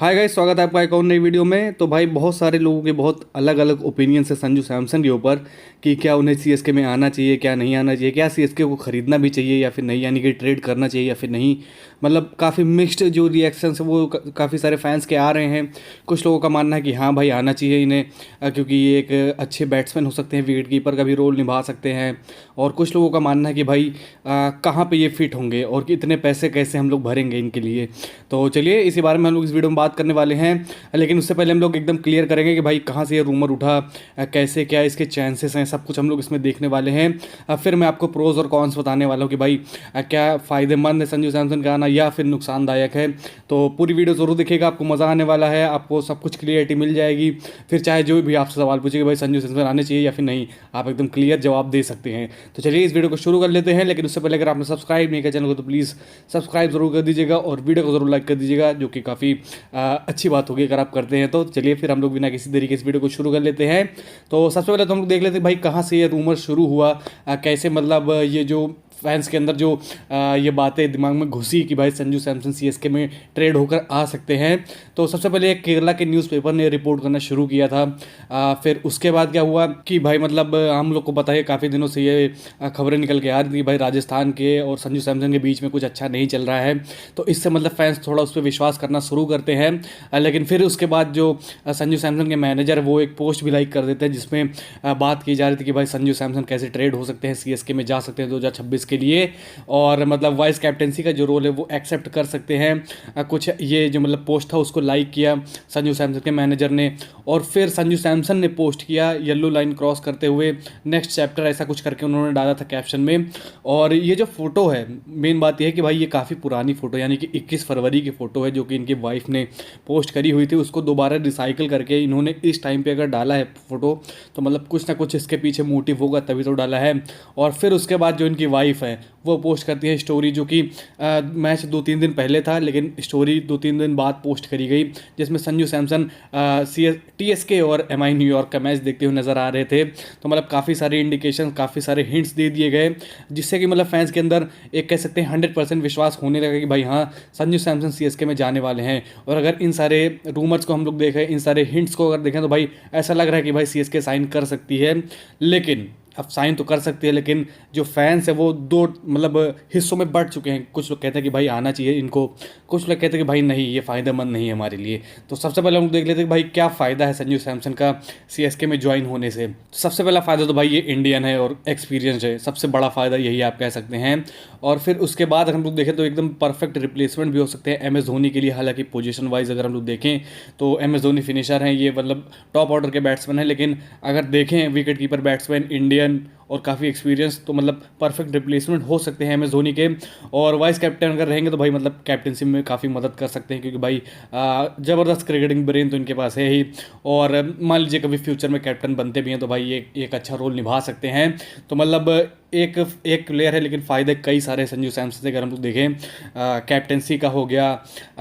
Hi guys, स्वागत है आपका एक और नई वीडियो में। तो भाई बहुत सारे लोगों के बहुत अलग अलग ओपिनियंस है संजू सैमसन के ऊपर कि क्या उन्हें सीएसके में आना चाहिए, क्या नहीं आना चाहिए, क्या सीएसके को खरीदना भी चाहिए या फिर नहीं, यानी कि ट्रेड करना चाहिए या फिर नहीं। मतलब काफ़ी मिक्स्ड जो रिएक्शंस है वो काफ़ी सारे फैंस के आ रहे हैं। कुछ लोगों का मानना है कि हाँ भाई आना चाहिए इन्हें, क्योंकि ये एक अच्छे बैट्समैन हो सकते हैं, विकेट कीपर का भी रोल निभा सकते हैं। और कुछ लोगों का मानना है कि भाई कहाँ पे ये फिट होंगे और कि इतने पैसे कैसे हम लोग भरेंगे इनके लिए। तो चलिए इसी बारे में हम लोग इस वीडियो में बात करने वाले हैं। लेकिन उससे पहले हम लोग एकदम क्लियर करेंगे कि भाई कहाँ से ये रूमर उठा, कैसे क्या इसके चांसेस हैं, सब कुछ हम लोग इसमें देखने वाले हैं। फिर मैं आपको प्रोज और कॉन्स बताने वाला हूँ कि भाई क्या फ़ायदेमंद है संजू सैमसन का आना या फिर नुकसानदायक है। तो पूरी वीडियो ज़रूर देखिएगा, आपको मज़ा आने वाला है, आपको सब कुछ क्लियरिटी मिल जाएगी। फिर चाहे जो भी आपसे सवाल पूछेगा भाई संजू सैमसन आने चाहिए या फिर नहीं, आप एकदम क्लियर जवाब दे सकते हैं। तो चलिए इस वीडियो को शुरू कर लेते हैं। लेकिन उससे पहले अगर आपने सब्सक्राइब नहीं किया चैनल को तो प्लीज़ सब्सक्राइब जरूर कर दीजिएगा और वीडियो को जरूर लाइक कर दीजिएगा, जो कि काफ़ी अच्छी बात होगी अगर आप करते हैं तो। चलिए फिर हम लोग बिना किसी तरीके से वीडियो को शुरू कर लेते हैं। तो सबसे पहले तो हम लोग देख लेते हैं भाई कहाँ से ये रूमर शुरू हुआ, कैसे मतलब ये जो फैंस के अंदर जो ये बातें दिमाग में घुसी कि भाई संजू सैमसन सीएसके में ट्रेड होकर आ सकते हैं। तो सबसे पहले केरला के न्यूज़पेपर ने रिपोर्ट करना शुरू किया था। फिर उसके बाद क्या हुआ कि भाई मतलब हम लोग को पता है काफ़ी दिनों से ये खबरें निकल के आ रही थी भाई राजस्थान के और संजू सैमसन के बीच में कुछ अच्छा नहीं चल रहा है। तो इससे मतलब फैंस थोड़ा उस पर विश्वास करना शुरू करते हैं। लेकिन फिर उसके बाद जो संजू सैमसन के मैनेजर वो एक पोस्ट भी लाइक कर देते हैं जिसमें बात की जा रही थी कि भाई संजू सैमसन कैसे ट्रेड हो सकते हैं, सीएसके में जा सकते हैं 2026 के लिए, और मतलब वाइस कैप्टेंसी का जो रोल है वो एक्सेप्ट कर सकते हैं। कुछ ये जो मतलब पोस्ट था उसको लाइक किया संजू सैमसन के मैनेजर ने, और फिर संजू सैमसन ने पोस्ट किया येलो लाइन क्रॉस करते हुए नेक्स्ट चैप्टर, ऐसा कुछ करके उन्होंने डाला था कैप्शन में। और ये जो फोटो है, मेन बात यह है कि भाई ये काफ़ी पुरानी फोटो यानी कि 21 फरवरी की फ़ोटो है जो कि इनकी वाइफ ने पोस्ट करी हुई थी। उसको दोबारा रिसाइकिल करके इन्होंने इस टाइम पे अगर डाला है फ़ोटो तो मतलब कुछ ना कुछ इसके पीछे मोटिव होगा तभी तो डाला है। और फिर उसके बाद जो इनकी वाइफ है वो पोस्ट करती है स्टोरी, जो कि मैच 2-3 दिन पहले था लेकिन स्टोरी 2-3 दिन बाद पोस्ट करी गई, जिसमें संजू सैमसन टीएसके और एमआई न्यूयॉर्क का मैच देखते हुए नजर आ रहे थे। तो मतलब काफ़ी सारे इंडिकेशन, काफ़ी सारे हिंट्स दे दिए गए, जिससे कि मतलब फैंस के अंदर एक कह सकते हैं 100% विश्वास होने लगा कि भाई हाँ संजू सैमसन सीएसके में जाने वाले हैं। और अगर इन सारे रूमर्स को हम लोग देखें, इन सारे हिंट्स को अगर देखें तो भाई ऐसा लग रहा है कि भाई सीएसके साइन कर सकती है। लेकिन अब साइन तो कर सकती है लेकिन जो फैंस है वो दो मतलब हिस्सों में बढ़ चुके हैं। कुछ लोग कहते हैं कि भाई आना चाहिए इनको, कुछ लोग कहते हैं कि भाई नहीं ये फ़ायदेमंद नहीं है हमारे लिए। तो सबसे पहले हम लोग देख लेते हैं कि भाई क्या फ़ायदा है संजू सैमसन का सीएसके में ज्वाइन होने से। सबसे पहला फ़ायदा तो भाई ये इंडियन है और एक्सपीरियंस है, सबसे बड़ा फ़ायदा यही आप कह सकते हैं। और फिर उसके बाद अगर हम लोग देखें तो एकदम परफेक्ट रिप्लेसमेंट भी हो सकते हैं एम एस धोनी के लिए। हालांकि पोजीशन वाइज अगर हम लोग देखें तो एम एस धोनी फिनिशर हैं, ये मतलब टॉप ऑर्डर के बैट्समैन हैं, लेकिन अगर देखें विकेट कीपर बैट्समैन इंडियन और काफ़ी एक्सपीरियंस, तो मतलब परफेक्ट रिप्लेसमेंट हो सकते हैं एम एस धोनी के। और वाइस कैप्टन अगर रहेंगे तो भाई मतलब कैप्टनसी में काफ़ी मदद कर सकते हैं, क्योंकि भाई ज़बरदस्त क्रिकेटिंग ब्रेन तो इनके पास है ही। और मान लीजिए कभी फ्यूचर में कैप्टन बनते भी हैं तो भाई ये एक अच्छा रोल निभा सकते हैं। तो मतलब एक एक प्लेयर है लेकिन फ़ायदे कई सारे संजू सैमसन से अगर हम लोग देखें। कैप्टनसी का हो गया,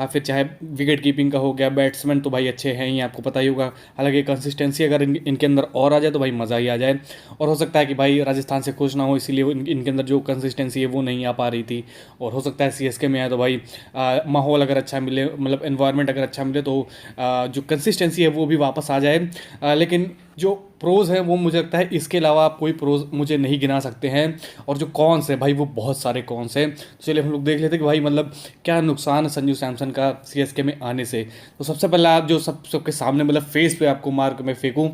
फिर चाहे विकेट कीपिंग का हो गया, बैट्समैन तो भाई अच्छे हैं ही, आपको पता ही होगा। हालांकि कंसिस्टेंसी अगर इनके अंदर और आ जाए तो भाई मज़ा ही आ जाए। और हो सकता है कि भाई राजस्थान से खुश ना हो इसीलिए इनके अंदर जो कंसिस्टेंसी है वो नहीं आ पा रही थी। और हो सकता है सीएसके में आए तो भाई माहौल अगर अच्छा मिले, मतलब एनवायरनमेंट अगर अच्छा मिले तो जो कंसिस्टेंसी है वो भी वापस आ जाए। लेकिन जो प्रोज़ हैं वो मुझे लगता है इसके अलावा आप कोई प्रोज़ मुझे नहीं गिना सकते हैं। और जो कॉन्स है भाई वो बहुत सारे कॉन्स हैं। तो चलिए हम लोग देख लेते हैं कि भाई मतलब क्या नुकसान है संजू सैमसन का सीएसके में आने से। तो सबसे पहले आप जो सबके सामने मतलब फेस पे आपको मार्क में फेंकूँ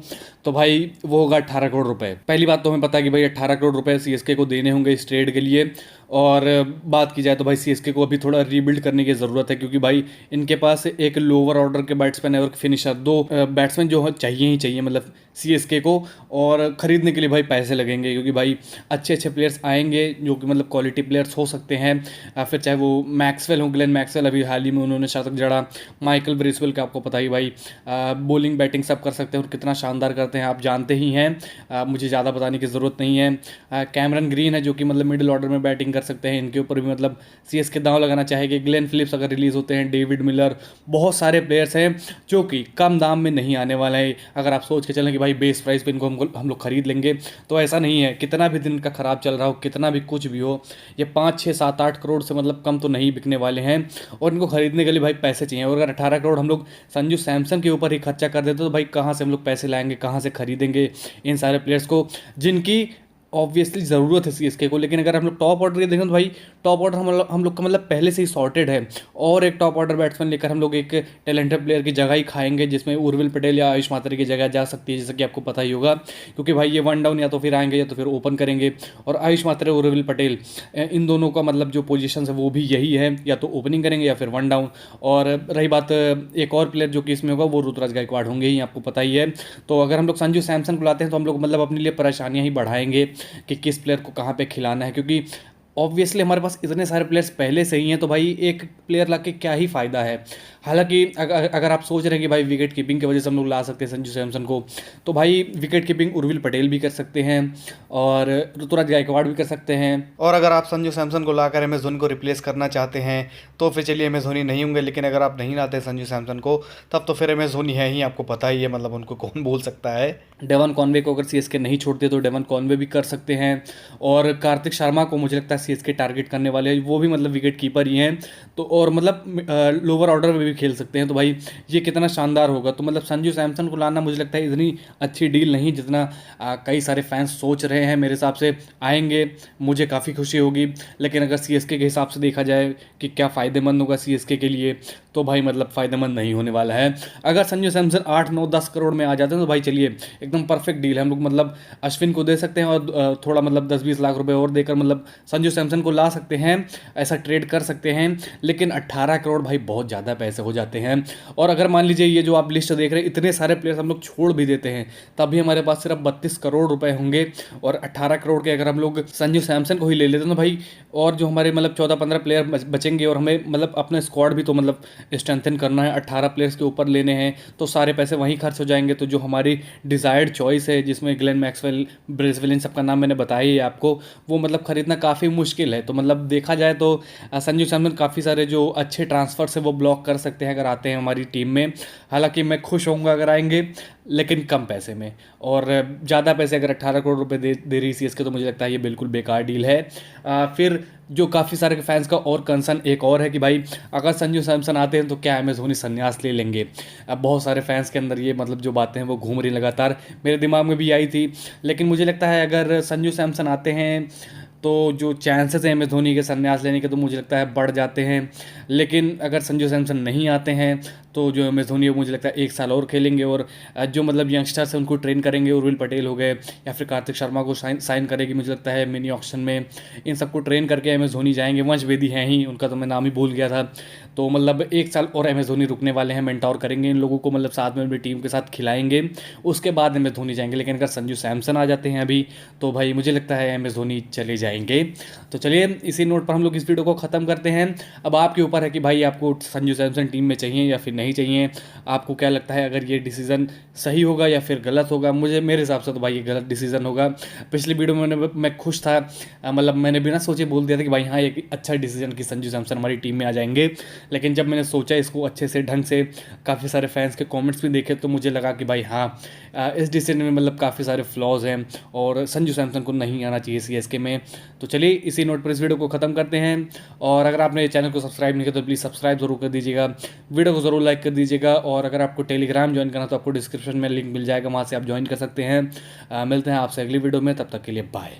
तो भाई वो होगा 18 करोड़ रुपए। पहली बात तो हमें पता है कि भाई 18 करोड़ रुपए सीएसके को देने होंगे इस ट्रेड के लिए। और बात की जाए तो भाई सीएसके को अभी थोड़ा रीबिल्ड करने की ज़रूरत है, क्योंकि भाई इनके पास एक लोअर ऑर्डर के बैट्समैन और फिनिशर, दो बैट्समैन जो चाहिए ही चाहिए मतलब सीएसके को। और ख़रीदने के लिए भाई पैसे लगेंगे, क्योंकि भाई अच्छे अच्छे प्लेयर्स आएंगे जो कि मतलब क्वालिटी प्लेयर्स हो सकते हैं। फिर चाहे वो मैक्सवेल हो, ग्लेन मैक्सवेल अभी हाल ही में उन्होंने शतक जड़ा, माइकल ब्रिसवेल का आपको पता ही भाई बॉलिंग बैटिंग सब कर सकते हैं और कितना शानदार करते हैं आप जानते ही हैं, मुझे ज़्यादा बताने की ज़रूरत नहीं है। कैमरन ग्रीन है जो कि मतलब मिडिल ऑर्डर में बैटिंग कर सकते हैं, इनके ऊपर भी मतलब सीएसके दांव लगाना चाहेगी। ग्लेन फिलिप्स अगर रिलीज़ होते हैं, डेविड मिलर, बहुत सारे प्लेयर्स हैं जो कि कम दाम में नहीं आने वाले हैं। अगर आप सोच के चलें कि भाई बेस प्राइस पे इनको हम लोग खरीद लेंगे, तो ऐसा नहीं है। कितना भी दिन का ख़राब चल रहा हो, कितना भी कुछ भी हो, ये 5 6 7 8 करोड़ से मतलब कम तो नहीं बिकने वाले हैं, और इनको खरीदने के लिए भाई पैसे चाहिए। और अगर 18 करोड़ हम लोग संजू सैमसन के ऊपर ही खर्चा कर देते तो भाई कहाँ से हम लोग पैसे लाएंगे, कहाँ से खरीदेंगे इन सारे प्लेयर्स को जिनकी ऑब्वियसली ज़रूरत है सीएसके को। लेकिन अगर हम लोग टॉप ऑर्डर के देखें तो भाई टॉप ऑर्डर हम लोग का मतलब पहले से ही सॉर्टेड है, और एक टॉप ऑर्डर बैट्समैन लेकर हम लोग एक टैलेंटेड प्लेयर की जगह ही खाएंगे, जिसमें उर्विल पटेल या आयुष मात्रे की जगह जा सकती है, जैसा कि आपको पता ही होगा। क्योंकि भाई ये वन डाउन या तो फिर आएंगे या तो फिर ओपन करेंगे, और आयुष मात्रे उर्विल पटेल इन दोनों का मतलब जो पोजीशन है वो भी यही है, या तो ओपनिंग करेंगे या फिर वन डाउन। और रही बात एक और प्लेयर जो कि इसमें होगा, वो ऋतुराज गायकवाड़ होंगे ही, आपको पता ही है। तो अगर हम लोग संजू सैमसन को लाते हैं तो हम लोग मतलब अपने लिए परेशानियां ही बढ़ाएंगे कि किस प्लेयर को कहाँ पे खिलाना है, क्योंकि ऑब्वियसली हमारे पास इतने सारे प्लेयर्स पहले से ही हैं, तो भाई एक प्लेयर ला के क्या ही फ़ायदा है। हालांकि अगर आप सोच रहे हैं कि भाई विकेट कीपिंग की वजह से हम लोग ला सकते हैं संजू सैमसन को, तो भाई विकेट कीपिंग उर्विल पटेल भी कर सकते हैं और ऋतुराज गायकवाड़ भी कर सकते हैं। और अगर आप संजू सैमसन को लाकर एम एस धोनी को रिप्लेस करना चाहते हैं तो फिर चलिए एम एस धोनी नहीं होंगे। लेकिन अगर आप नहीं लाते संजू सैमसन को, तब तो फिर एम एस धोनी है ही, आपको पता ही है, मतलब उनको कौन बोल सकता है। डेवन कॉनवे को अगर सीएसके नहीं छोड़ते तो डेवन कॉनवे भी कर सकते हैं, और कार्तिक शर्मा को मुझे लगता है सीएसके टारगेट करने वाले हैं, वो भी मतलब विकेट कीपर ही हैं, तो और मतलब लोअर ऑर्डर में भी खेल सकते हैं। तो भाई ये कितना शानदार होगा। तो मतलब संजू सैमसन को लाना मुझे लगता है इतनी अच्छी डील नहीं जितना कई सारे फैंस सोच रहे हैं। मेरे हिसाब से आएंगे, मुझे काफ़ी खुशी होगी, लेकिन अगर सीएसके के हिसाब से देखा जाए कि क्या फ़ायदेमंद होगा सीएसके के लिए, तो भाई मतलब फ़ायदेमंद नहीं होने वाला है। अगर संजू सैमसन 8 9 10 करोड़ में आ जाते हैं तो भाई चलिए एकदम परफेक्ट डील है। हम लोग मतलब अश्विन को दे सकते हैं और थोड़ा मतलब 10 20 लाख रुपए और देकर मतलब संजू सैमसन को ला सकते हैं, ऐसा ट्रेड कर सकते हैं। लेकिन 18 करोड़ भाई बहुत ज़्यादा पैसे हो जाते हैं। और अगर मान लीजिए ये जो आप लिस्ट देख रहे हैं, इतने सारे प्लेयर्स हम लोग छोड़ भी देते हैं, तब भी हमारे पास सिर्फ 32 करोड़ रुपए होंगे, और 18 करोड़ के अगर हम लोग संजू सैमसन को ही ले लेते हैं तो भाई और जो हमारे मतलब 14 15 प्लेयर बचेंगे, और हमें मतलब अपने स्क्वाड भी तो मतलब स्ट्रेंथन करना है, 18 प्लेयर्स के ऊपर लेने हैं, तो सारे पैसे वहीं खर्च हो जाएंगे। तो जो हमारी डिज़ायर्ड चॉइस है, जिसमें ग्लेन मैक्सवेल, ब्रेसवेल, इन सबका नाम मैंने बताया ही आपको, वो मतलब खरीदना काफ़ी मुश्किल है। तो मतलब देखा जाए तो संजू सैमसन काफ़ी सारे जो अच्छे ट्रांसफर्स है वो ब्लॉक कर सकते हैं अगर आते हैं हमारी टीम में। हालांकि मैं खुश होऊंगा अगर आएंगे, लेकिन कम पैसे में। और ज़्यादा पैसे अगर 18 करोड़ रुपए दे रही सीएसके, तो मुझे लगता है ये बिल्कुल बेकार डील है। फिर जो काफ़ी सारे फैंस का और कंसर्न एक और है कि भाई अगर संजू सैमसन आते हैं तो क्या एम एस धोनी संन्यास ले लेंगे। अब बहुत सारे फैंस के अंदर ये मतलब जो बातें हैं वो घूम रही लगातार, मेरे दिमाग में भी आई थी। लेकिन मुझे लगता है अगर संजू सैमसन आते हैं तो जो चांसेस हैं एम एस धोनी के संन्यास लेने के, तो मुझे लगता है बढ़ जाते हैं। लेकिन अगर संजू सैमसन नहीं आते हैं तो जो एम एस धोनी है मुझे लगता है 1 साल और खेलेंगे, और जो मतलब यंगस्टर्स हैं उनको ट्रेन करेंगे, उर्विल पटेल हो गए या फिर कार्तिक शर्मा को साइन करेगी मुझे लगता है मिनी ऑक्शन में। इन सबको ट्रेन करके एम एस धोनी जाएंगे। वंश वेदी हैं ही, उनका तो मैं नाम ही भूल गया था। तो मतलब 1 साल और एम एस धोनी रुकने वाले हैं, मेंटोर करेंगे इन लोगों को, मतलब साथ में अपनी टीम के साथ खिलाएंगे, उसके बाद एम एस धोनी जाएंगे। लेकिन अगर संजू सैमसन आ जाते हैं अभी, तो भाई मुझे लगता है एम एस धोनी चले जाएंगे। तो चलिए इसी नोट पर हम लोग इस वीडियो को ख़त्म करते हैं। अब आपके ऊपर है कि भाई आपको संजू सैमसन टीम में चाहिए या फिर नहीं चाहिए। आपको क्या लगता है, अगर ये डिसीज़न सही होगा या फिर गलत होगा? मेरे हिसाब से तो भाई ये गलत डिसीज़न होगा। पिछली वीडियो में मैं खुश था, मतलब मैंने बिना सोचे बोल दिया था कि भाई हाँ ये अच्छा डिसीजन कि संजू सैमसन हमारी टीम में आ जाएंगे। लेकिन जब मैंने सोचा इसको अच्छे से ढंग से, काफ़ी सारे फैंस के कमेंट्स भी देखे, तो मुझे लगा कि भाई हाँ इस डिसीजन में मतलब काफ़ी सारे फ्लॉज हैं और संजू सैमसन को नहीं आना चाहिए सीएसके में। तो चलिए इसी नोट पर इस वीडियो को ख़त्म करते हैं। और अगर आपने चैनल को सब्सक्राइब नहीं किया तो प्लीज़ सब्सक्राइब जरूर कर दीजिएगा, वीडियो को ज़रूर लाइक कर दीजिएगा। और अगर आपको टेलीग्राम ज्वाइन करना तो आपको डिस्क्रिप्शन में लिंक मिल जाएगा, वहाँ से आप ज्वाइन कर सकते हैं। मिलते हैं आपसे अगली वीडियो में, तब तक के लिए बाय।